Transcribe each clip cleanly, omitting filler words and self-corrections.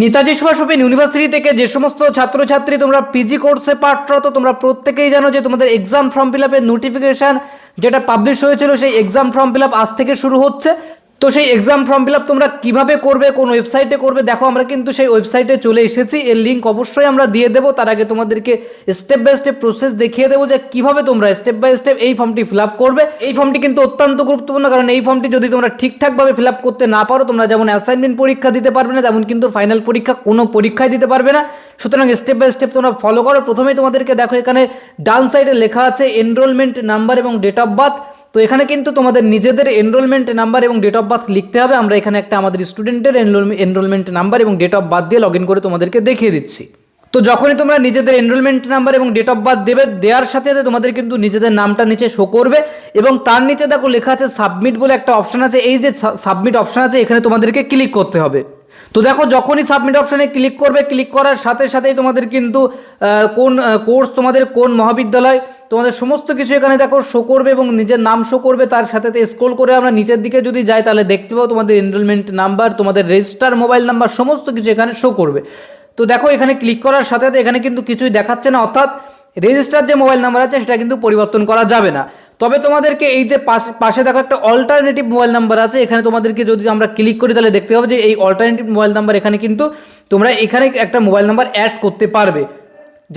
Netaji Subhash open university থেকে যে সমস্ত ছাত্রছাত্রী তোমরা পিজি কোর্সে পাঠরত তোমরা প্রত্যেকেই জানো যে তোমাদের এক্সাম ফর্ম ফিল আপের নোটিফিকেশান যেটা পাবলিশ হয়েছিল সেই এক্সাম ফর্ম ফিল আপ আজ থেকে শুরু হচ্ছে। তো সেই এক্সাম ফর্ম ফিল আপ তোমরা কীভাবে করবে, কোন ওয়েবসাইটে করবে, দেখো আমরা কিন্তু সেই ওয়েবসাইটে চলে এসেছি। এর লিঙ্ক অবশ্যই আমরা দিয়ে দেবো। তার আগে তোমাদেরকে স্টেপ বাই স্টেপ প্রসেস দেখিয়ে দেবো যে কীভাবে তোমরা স্টেপ বাই স্টেপ এই ফর্মটি ফিল আপ করবে। এই ফর্মটি কিন্তু অত্যন্ত গুরুত্বপূর্ণ, কারণ এই ফর্মটি যদি তোমরা ঠিকঠাকভাবে ফিল আপ করতে না পারো তোমরা যেমন অ্যাসাইনমেন্ট পরীক্ষা দিতে পারবে না, তেমন কিন্তু ফাইনাল পরীক্ষা কোনো পরীক্ষায় দিতে পারবে না। সুতরাং স্টেপ বাই স্টেপ তোমরা ফলো করো। প্রথমেই তোমাদেরকে দেখো এখানে ডান সাইডে লেখা আছে এনরোলমেন্ট নাম্বার এবং ডেট অফ বার্থ। তো এখানে কিন্তু তোমাদের নিজেদের এনরোলমেন্ট নাম্বার এবং ডেট অফ বার্থ লিখতে হবে। আমরা এখানে একটা আমাদের স্টুডেন্টের এনরোলমেন্ট নাম্বার এবং ডেট অফ বার্থ দিয়ে লগ ইন করে তোমাদেরকে দেখিয়ে দিচ্ছি। তো যখনই তোমরা নিজেদের এনরোলমেন্ট নাম্বার এবং ডেট অফ বার্থ দেবে, দেওয়ার সাথে সাথে তোমাদের কিন্তু নিজেদের নামটা নিচে শো করবে এবং তার নিচে দেখো লেখা আছে সাবমিট বলে একটা অপশন আছে। এই যে সাবমিট অপশন আছে এখানে তোমাদেরকে ক্লিক করতে হবে। তো দেখো যখনই সাবমিট অপশানে ক্লিক করবে, ক্লিক করার সাথে সাথেই তোমাদের কিন্তু কোন কোর্স, তোমাদের কোন মহাবিদ্যালয়, তোমাদের সমস্ত কিছু এখানে দেখো শো করবে এবং নিজের নাম শো করবে। তার সাথে স্ক্রল করে আমরা নিচের দিকে যদি যাই তাহলে দেখতে পাবো তোমাদের এনরোলমেন্ট নাম্বার, তোমাদের রেজিস্টার মোবাইল নাম্বার সমস্ত কিছু এখানে শো করবে। তো দেখো এখানে ক্লিক করার সাথে সাথে এখানে কিন্তু কিছুই দেখাচ্ছে না, অর্থাৎ রেজিস্টার যে মোবাইল নাম্বার আছে সেটা কিন্তু পরিবর্তন করা যাবে না। তবে তোমাদেরকে এই যে পাশে দেখো একটা অল্টারনেটিভ মোবাইল নাম্বার আছে, এখানে তোমাদেরকে যদি আমরা ক্লিক করি তাহলে দেখতে পাবো যে এই অল্টারনেটিভ মোবাইল নাম্বার এখানে কিন্তু তোমরা এখানে একটা মোবাইল নাম্বার অ্যাড করতে পারবে।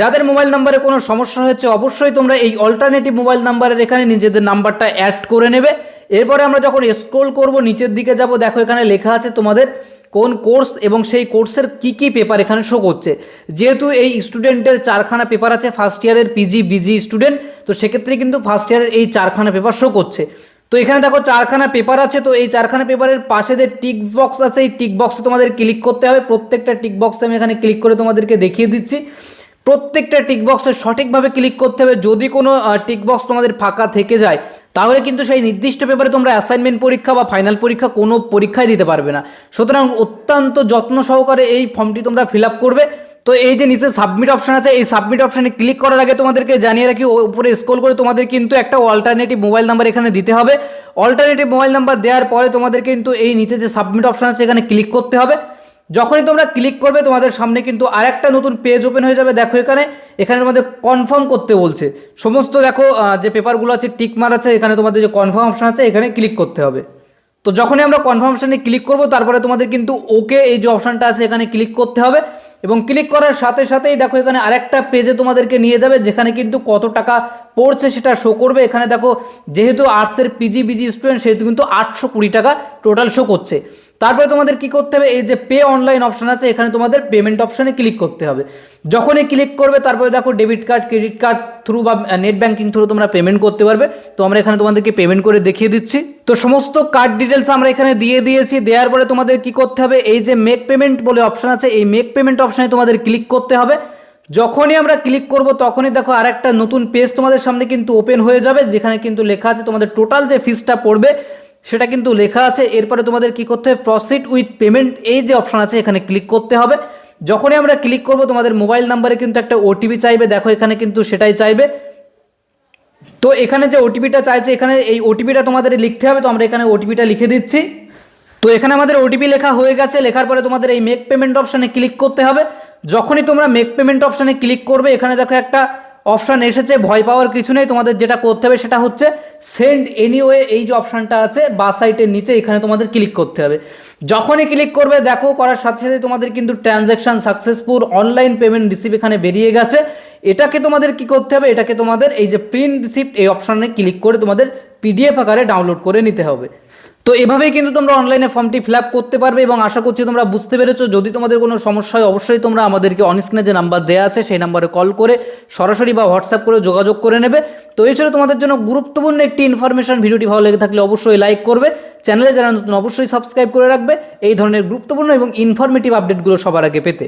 যাদের মোবাইল নাম্বারে কোনো সমস্যা হচ্ছে অবশ্যই তোমরা এই অল্টারনেটিভ মোবাইল নাম্বারের এখানে নিজেদের নাম্বারটা অ্যাড করে নেবে। এরপরে আমরা যখন স্ক্রল করব নিচের দিকে যাব, দেখো এখানে লেখা আছে তোমাদের কোন কোর্স এবং সেই কোর্সের কি কি পেপার এখানে শো করছে। যেহেতু এই স্টুডেন্টের 4খানা পেপার আছে, ফার্স্ট ইয়ারের পিজি বিজি স্টুডেন্ট, তো সেক্ষেত্রে কিন্তু ফার্স্ট ইয়ারের এই 4খানা পেপার শো করছে। তো এখানে দেখো 4খানা পেপার আছে। তো এই 4খানা পেপারের পাশে যে টিক বক্স আছে এই টিক বক্সে তোমাদের ক্লিক করতে হবে। প্রত্যেকটা টিক বক্সে আমি এখানে ক্লিক করে তোমাদেরকে দেখিয়ে দিচ্ছি। প্রত্যেকটা টিক বক্সে সঠিকভাবে ক্লিক করতে হবে। যদি কোনো টিক বক্স তোমাদের ফাঁকা থেকে যায় তাহলে কিন্তু সেই নির্দিষ্ট পেপারে তোমরা অ্যাসাইনমেন্ট পরীক্ষা বা ফাইনাল পরীক্ষা কোনো পরীক্ষায় দিতে পারবে না। সুতরাং অত্যন্ত যত্ন সহকারে এই ফর্মটি তোমরা ফিল আপ করবে। তো এই যে নিচে সাবমিট অপশন আছে, এই সাবমিট অপশানে ক্লিক করার আগে তোমাদেরকে জানিয়ে রাখি উপরে স্ক্রল করে তোমাদের কিন্তু একটা অল্টারনেটিভ মোবাইল নাম্বার এখানে দিতে হবে। অল্টারনেটিভ মোবাইল নাম্বার দেওয়ার পরে তোমাদের কিন্তু এই নিচে যে সাবমিট অপশন আছে এখানে ক্লিক করতে হবে। যখনই তোমরা ক্লিক করবে তোমাদের সামনে কিন্তু আরেকটা নতুন পেজ ওপেন হয়ে যাবে। দেখো এখানে তোমাদের কনফার্ম করতে বলছে সমস্ত। দেখো যে পেপারগুলো আছে টিক মার আছে, এখানে তোমাদের যে কনফার্ম অপশন আছে এখানে ক্লিক করতে হবে। তো যখনই আমরা কনফার্ম অপশানে ক্লিক করব তারপরে তোমাদের কিন্তু ওকে এই যে অপশানটা আছে এখানে ক্লিক করতে হবে এবং ক্লিক করার সাথে সাথেই দেখো এখানে আরেকটা পেজে তোমাদেরকে নিয়ে যাবে যেখানে কিন্তু কত টাকা পড়ছে সেটা শো করবে। এখানে দেখো যেহেতু আর্টসের পিজি বিজি স্টুডেন্ট সেহেতু কিন্তু 820 টাকা টোটাল শো করছে। তারপরে তোমাদের কি করতে হবে, এই যে পে অনলাইন অপশান আছে এখানে তোমাদের পেমেন্ট অপশানে ক্লিক করতে হবে। যখনই ক্লিক করবে তারপরে দেখো debit card, credit card through বা নেট ব্যাঙ্কিং থ্রু তোমরা পেমেন্ট করতে পারবে। তো আমরা এখানে তোমাদেরকে পেমেন্ট করে দেখিয়ে দিচ্ছি। তো সমস্ত কার্ড ডিটেলস আমরা এখানে দিয়ে দিয়েছি। দেওয়ার পরে তোমাদের কি করতে হবে, এই যে মেক পেমেন্ট বলে অপশান আছে এই মেক পেমেন্ট অপশানে তোমাদের ক্লিক করতে হবে। যখনই আমরা ক্লিক করব তখনই দেখো আরেকটা নতুন পেজ তোমাদের সামনে কিন্তু ওপেন হয়ে যাবে যেখানে কিন্তু লেখা আছে তোমাদের টোটাল যে ফিসটা পড়বে সেটা কিন্তু লেখা আছে। এরপরে তোমাদের কি করতে হবে, প্রসিড উইথ পেমেন্ট এই যে অপশন আছে এখানে ক্লিক করতে হবে। যখনই আমরা ক্লিক করব তোমাদের মোবাইল নাম্বারে কিন্তু একটা ওটিপি চাইবে, দেখো এখানে কিন্তু সেটাই চাইবে। তো এখানে যে ওটিপিটা চাইছে এখানে এই ওটিপিটা তোমাদের লিখতে হবে। তো আমরা এখানে ওটিপিটা লিখে দিচ্ছি। তো এখানে আমাদের ওটিপি লেখা হয়ে গেছে। লেখার পরে তোমাদের এই মেক পেমেন্ট অপশানে ক্লিক করতে হবে। যখনই তোমরা মেক পেমেন্ট অপশানে ক্লিক করবে এখানে দেখো একটা অপশান এসেছে, ভয় পাওয়ার কিছু নেই। তোমাদের যেটা করতে হবে সেটা হচ্ছে সেন্ড এনিওয়ে এই যে অপশানটা আছে বা সাইটের নিচে এখানে তোমাদের ক্লিক করতে হবে। যখনই ক্লিক করবে দেখো করার সাথে সাথে তোমাদের কিন্তু transaction successful, online payment receive এখানে বেরিয়ে গেছে। এটাকে তোমাদের কি করতে হবে, এটাকে তোমাদের এই যে প্রিন্ট রিসিপ্ট এই অপশানে ক্লিক করে তোমাদের পিডিএফ আকারে ডাউনলোড করে নিতে হবে। তো এভাবেই কিন্তু তোমরা অনলাইনে ফর্মটি ফিল আপ করতে পারবে এবং আশা করছি তোমরা বুঝতে পেরেছো। যদি তোমাদের কোনো সমস্যা হয় অবশ্যই তোমরা আমাদেরকে অন স্ক্রিনে যে নাম্বার দেওয়া আছে সেই নাম্বারে কল করে সরাসরি বা হোয়াটসঅ্যাপ করে যোগাযোগ করে নেবে। তো এই ছিল তোমাদের জন্য গুরুত্বপূর্ণ একটি ইনফরমেশন। ভিডিওটি ভালো লেগে থাকলে অবশ্যই লাইক করবে, চ্যানেলে যারা নতুন অবশ্যই সাবস্ক্রাইব করে রাখবে এই ধরনের গুরুত্বপূর্ণ এবং ইনফরমেটিভ আপডেটগুলো সবার আগে পেতে।